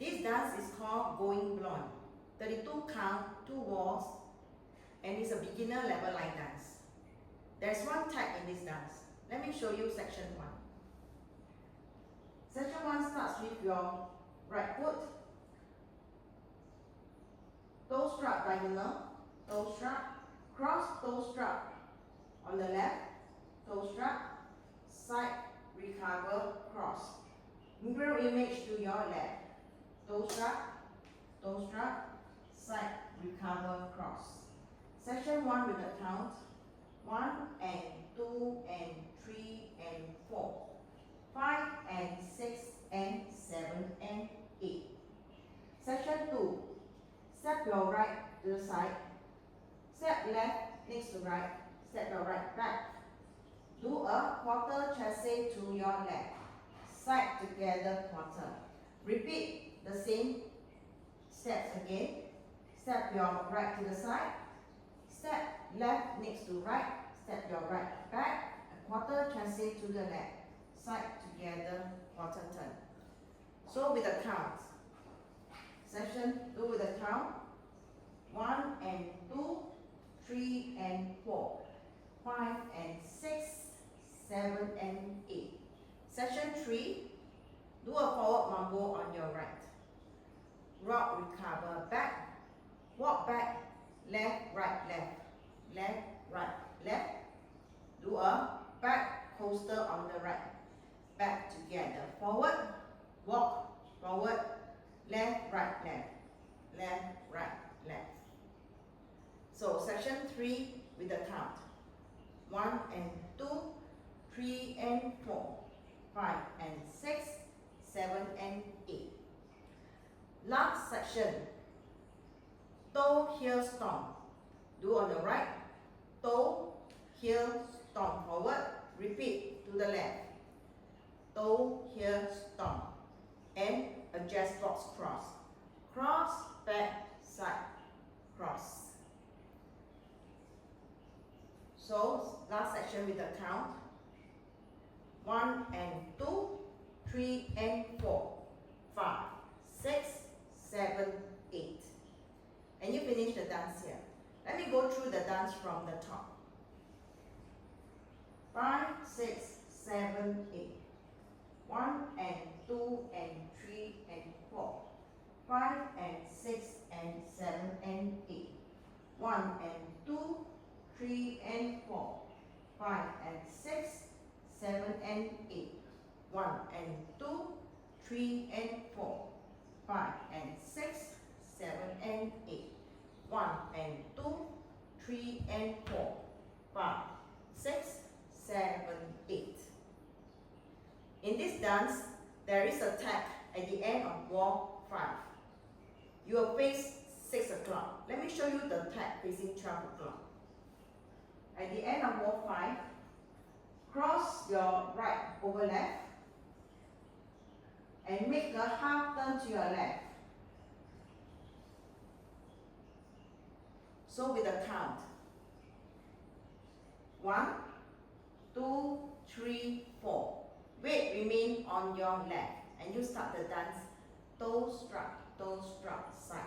This dance is called going blonde. 32 count, 2 walls, and it's a beginner level line dance. There's one tag in this dance. Let me show you section 1. Section 1 starts with your right foot, toe strap diagonal, toe strap, cross toe strap on the left, toe strap, side recover, cross. Mirror image to your left, toe strap, side recover, cross. Section 1 with the count 1 and 2 and 3 and 4, 5 and 6 and 7 and 8. Section 2, step your right to the side, step left next to right, step your right back. Do a quarter chassé to your left, side together quarter. Repeat the same steps again. Step your right to the side, step left next to right, step your right back, a quarter chassé to the left, side together quarter turn. So with the count, section 2 with the count 1 and 2, 3 and 4, 5 and 6, 7 and 8. Section 3, do a forward mambo on your right. Rock, recover, back, walk back, left, right, left. Do a back coaster on the right. Back together. Forward, walk, forward, left, right. So section 3 with the count 1 and 2, 3 and 4, 5 and 6, 7 and 8. Last section, toe, heel, stomp. Do on the right, toe, heel, stomp forward. Repeat to the left, toe, heel, stomp, and adjust box cross. Cross, back, side, cross. So last section with the count 1 and 2, 3 and 4, 5, 6, 7, 8. And you finish the dance here. Let me go through the dance from the top. 5, 6, 7, 8. 1 and 2 and 3 and 4. 5 and 6 and 7 and 8. 1 and 2, 3 and 4. 5 and 6, 7 and 8. 1 and 2, 3 and 4. 5 and 6, 7 and 8. 1 and 2, 3 and 4. 5, 6, 7, 8. In this dance, there is a tag at the end of wall 5. You will face 6 o'clock. Let me show you the tag facing 12 o'clock. At the end of wall 5, cross your right over left and make a half turn to your left. So with the count 1, 2, 3, 4. Weight remain on your left and you start the dance toe strap, side.